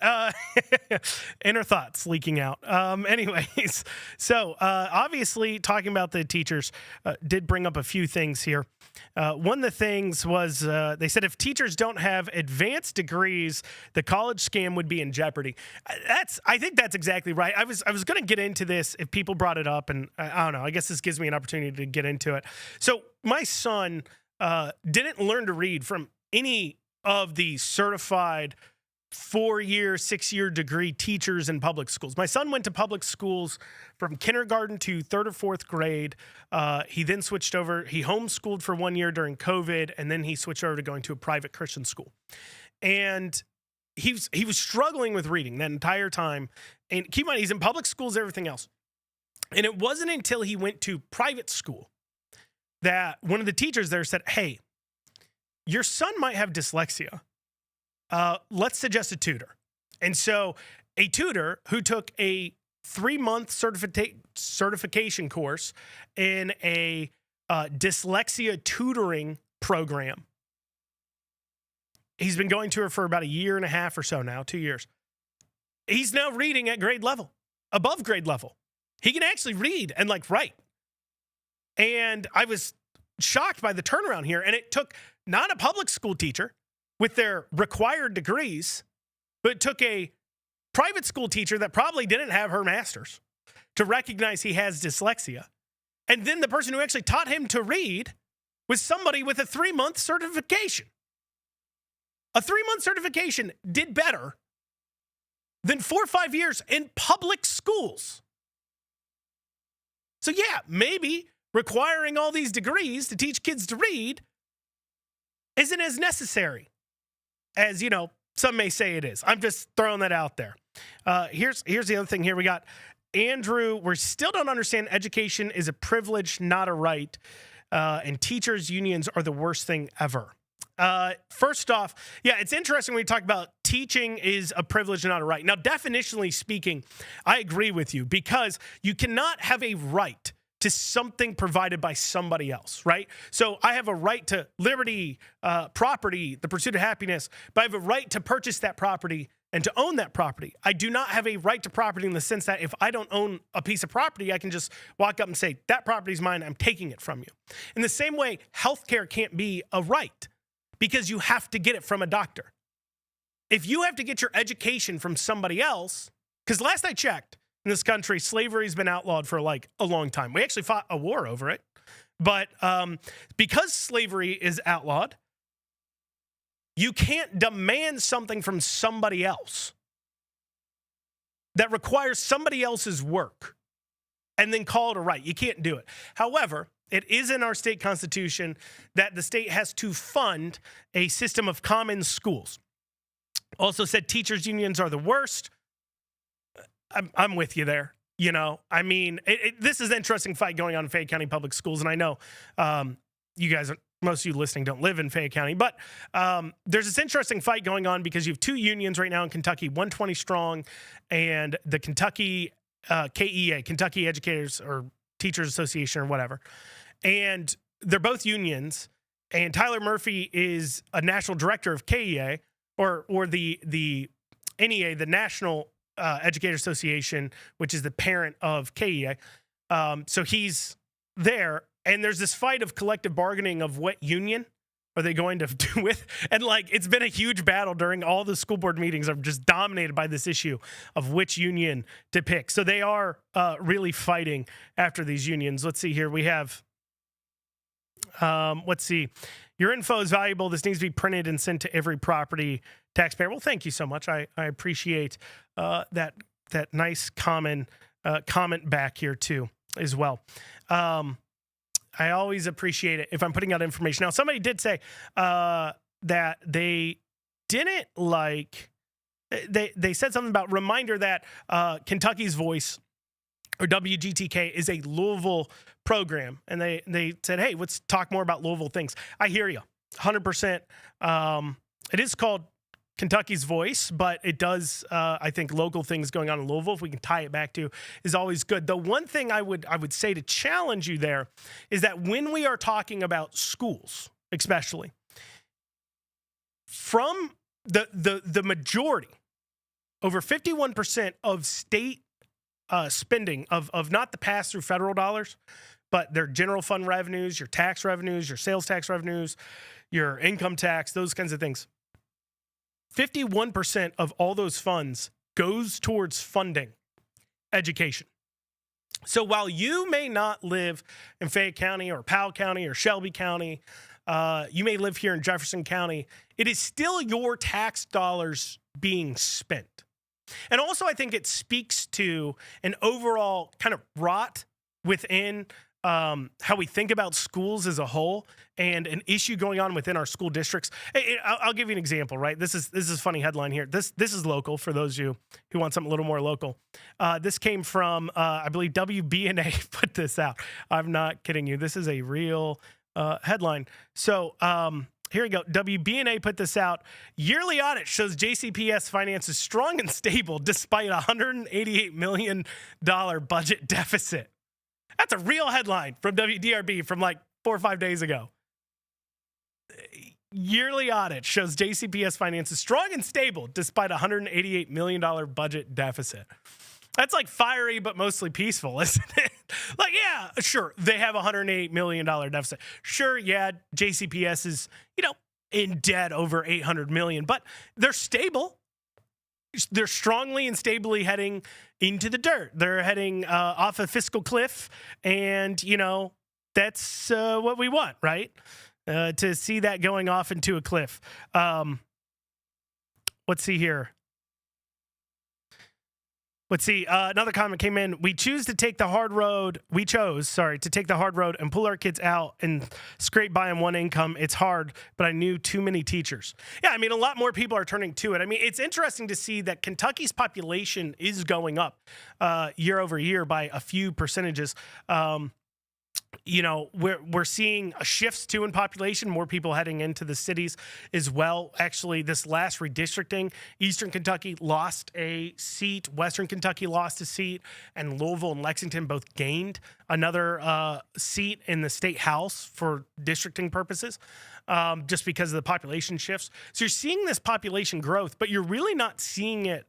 Inner thoughts leaking out. Anyways, so obviously talking about the teachers did bring up a few things here. One of the things was they said if teachers don't have advanced degrees, the college scam would be in jeopardy. I think that's exactly right. I was going to get into this if people brought it up, and I don't know. I guess this gives me an opportunity to get into it. So my son didn't learn to read from any of the certified 4-year, 6-year degree teachers in public schools. My son went to public schools from kindergarten to 3rd or 4th grade. He then switched over. He homeschooled for 1 year during COVID, and then he switched over to going to a private Christian school. And he was struggling with reading that entire time. And keep in mind, he's in public schools, everything else. And it wasn't until he went to private school that one of the teachers there said, "Hey, your son might have dyslexia. Let's suggest a tutor." And so a tutor who took a 3-month certification course in a dyslexia tutoring program. He's been going to her for about 1.5 years or so now, 2 years. He's now reading at grade level, above grade level. He can actually read and write. And I was shocked by the turnaround here. And it took not a public school teacher with their required degrees, but took a private school teacher that probably didn't have her master's to recognize he has dyslexia. And then the person who actually taught him to read was somebody with a 3-month certification. A 3-month certification did better than 4 or 5 years in public schools. So yeah, maybe requiring all these degrees to teach kids to read isn't as necessary as, some may say it is. I'm just throwing that out there. Here's the other thing here. We got Andrew. We still don't understand education is a privilege, not a right. And teachers' unions are the worst thing ever. First off, yeah, it's interesting when we talk about teaching is a privilege, not a right. Now, definitionally speaking, I agree with you because you cannot have a right to something provided by somebody else, right? So I have a right to liberty, property, the pursuit of happiness, but I have a right to purchase that property and to own that property. I do not have a right to property in the sense that if I don't own a piece of property, I can just walk up and say, that property is mine, I'm taking it from you. In the same way, healthcare can't be a right because you have to get it from a doctor. If you have to get your education from somebody else, because last I checked, in this country, slavery's been outlawed for like a long time. We actually fought a war over it. But because slavery is outlawed, you can't demand something from somebody else that requires somebody else's work and then call it a right. You can't do it. However, it is in our state constitution that the state has to fund a system of common schools. Also said teachers' unions are the worst. I'm with you there. I mean, this is an interesting fight going on in Fayette County Public Schools. And I know you guys, most of you listening don't live in Fayette County, but there's this interesting fight going on because you have 2 unions right now in Kentucky, 120 strong, and the Kentucky KEA, Kentucky Educators or Teachers Association or whatever. And they're both unions. And Tyler Murphy is a national director of KEA or the NEA, the National Educator Association, which is the parent of KEA. So he's there, and there's this fight of collective bargaining of what union are they going to do with? And it's been a huge battle during all the school board meetings are just dominated by this issue of which union to pick. So they are really fighting after these unions. Let's see here. We have, let's see. Your info is valuable. This needs to be printed and sent to every property taxpayer. Well, thank you so much. I appreciate that nice comment back here too as well. I always appreciate it if I'm putting out information. Now, somebody did say that they didn't they said something about reminder that Kentucky's Voice or WGTK is a Louisville program. And they said, hey, let's talk more about Louisville things. I hear you 100%. It is called Kentucky's Voice, but it does, I think, local things going on in Louisville, if we can tie it back to, is always good. The one thing I would say to challenge you there is that when we are talking about schools, especially, from the majority, over 51% of state spending of not the pass-through federal dollars, but their general fund revenues, your tax revenues, your sales tax revenues, your income tax, those kinds of things. 51% of all those funds goes towards funding education. So while you may not live in Fayette County or Powell County or Shelby County, you may live here in Jefferson County, it is still your tax dollars being spent. And also, I think it speaks to an overall kind of rot within how we think about schools as a whole and an issue going on within our school districts. I'll give you an example, right? This is a funny headline here. This is local for those of you who want something a little more local. This came from, I believe, WBNA put this out. I'm not kidding you. This is a real headline. So here we go. WBNA put this out. Yearly audit shows JCPS finances strong and stable despite a $188 million budget deficit. That's a real headline from WDRB from 4 or 5 days ago. Yearly audit shows JCPS finances strong and stable despite a $188 million budget deficit. That's fiery, but mostly peaceful, isn't it? Like, yeah, sure, they have a $108 million deficit. Sure, yeah, JCPS is, in debt over $800 million, but they're stable. They're strongly and stably heading into the dirt. They're heading off a fiscal cliff, and, that's what we want, right? To see that going off into a cliff. Let's see here. Another comment came in. We chose to take the hard road and pull our kids out and scrape by on one income. It's hard, but I knew too many teachers. Yeah, I mean, a lot more people are turning to it. I mean, it's interesting to see that Kentucky's population is going up year over year by a few percentages. We're seeing shifts too in population, more people heading into the cities as well. Actually, this last redistricting, Eastern Kentucky lost a seat, Western Kentucky lost a seat, and Louisville and Lexington both gained another seat in the state house for districting purposes, just because of the population shifts. So you're seeing this population growth, but you're really not seeing it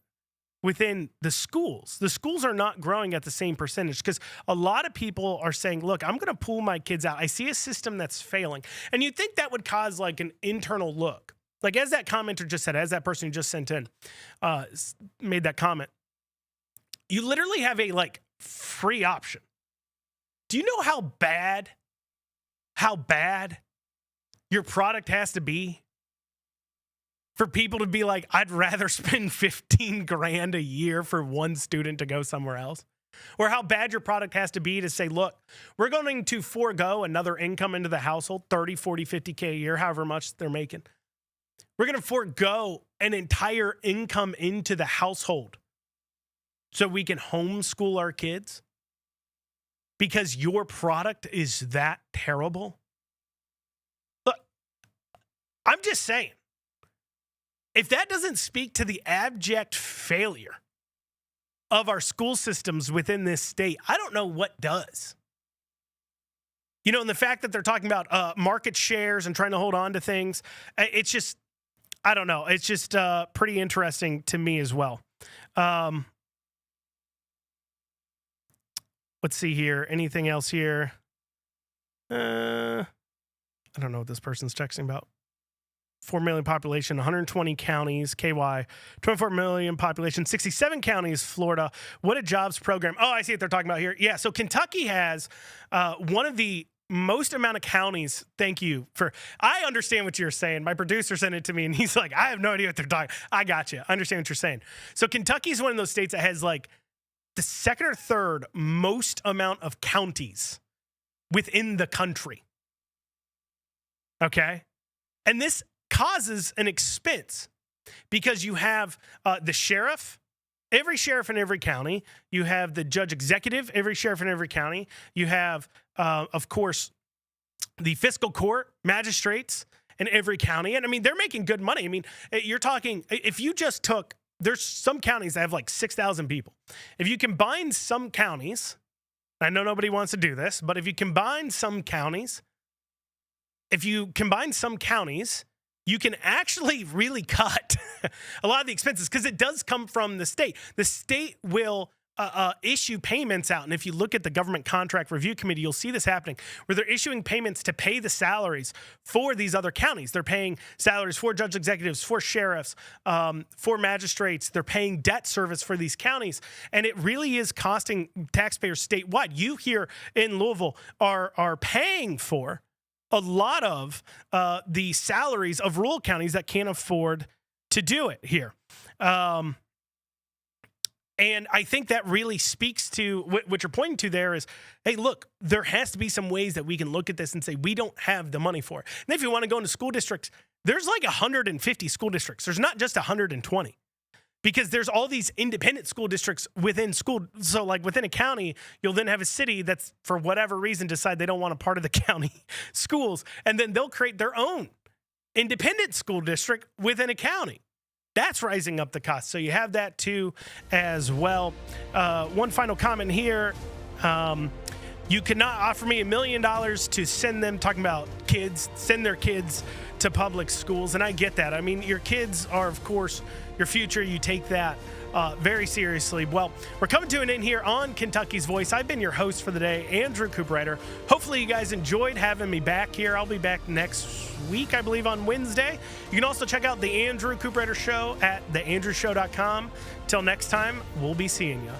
within the schools. The schools are not growing at the same percentage because a lot of people are saying, look, I'm going to pull my kids out. I see a system that's failing. And you'd think that would cause like an internal look. Like as that commenter just said, as that person who just sent in made that comment, you literally have a like free option. Do you know how bad your product has to be for people to be like, I'd rather spend 15 grand a year for one student to go somewhere else? Or how bad your product has to be to say, look, we're going to forego another income into the household, 30, 40, 50K a year, however much they're making. We're going to forego an entire income into the household so we can homeschool our kids because your product is that terrible. Look, I'm just saying. If that doesn't speak to the abject failure of our school systems within this state, I don't know what does. And the fact that they're talking about market shares and trying to hold on to things, it's just, I don't know. It's just pretty interesting to me as well. Let's see here. Anything else here? I don't know what this person's texting about. 4 million population, 120 counties, KY, 24 million population, 67 counties, Florida. What a jobs program. Oh, I see what they're talking about here. Yeah, so Kentucky has one of the most amount of counties. Thank you for, I understand what you're saying. My producer sent it to me and he's like, I have no idea what they're talking. I got you. I understand what you're saying. So Kentucky is one of those states that has like the second or third most amount of counties within the country. Okay? And this causes an expense because you have the sheriff, every sheriff in every county. You have the judge executive, every sheriff in every county. You have, of course, the fiscal court, magistrates in every county. And I mean, they're making good money. I mean, you're talking, if you just took, there's some counties that have like 6,000 people. If you combine some counties, I know nobody wants to do this, but if you combine some counties, you can actually really cut a lot of the expenses because it does come from the state. The state will issue payments out. And if you look at the Government Contract Review Committee, you'll see this happening where they're issuing payments to pay the salaries for these other counties. They're paying salaries for judge executives, for sheriffs, for magistrates. They're paying debt service for these counties. And it really is costing taxpayers statewide. You here in Louisville are paying for a lot of the salaries of rural counties that can't afford to do it here. And I think that really speaks to what you're pointing to there is, hey, look, there has to be some ways that we can look at this and say, we don't have the money for it. And if you want to go into school districts, there's like 150 school districts. There's not just 120. Because there's all these independent school districts within school. So like within a county, you'll then have a city that's for whatever reason decide they don't want a part of the county schools. And then they'll create their own independent school district within a county. That's rising up the cost. So you have that too as well. One final comment here. You could not offer me $1 million to send them, talking about kids, send their kids to public schools. And I get that. I mean, your kids are, of course, your future. You take that very seriously. Well, we're coming to an end here on Kentucky's Voice. I've been your host for the day, Andrew Cooperrider. Hopefully you guys enjoyed having me back here. I'll be back next week, I believe, on Wednesday. You can also check out the Andrew Cooperrider Show at theandrewshow.com. Till next time, we'll be seeing you.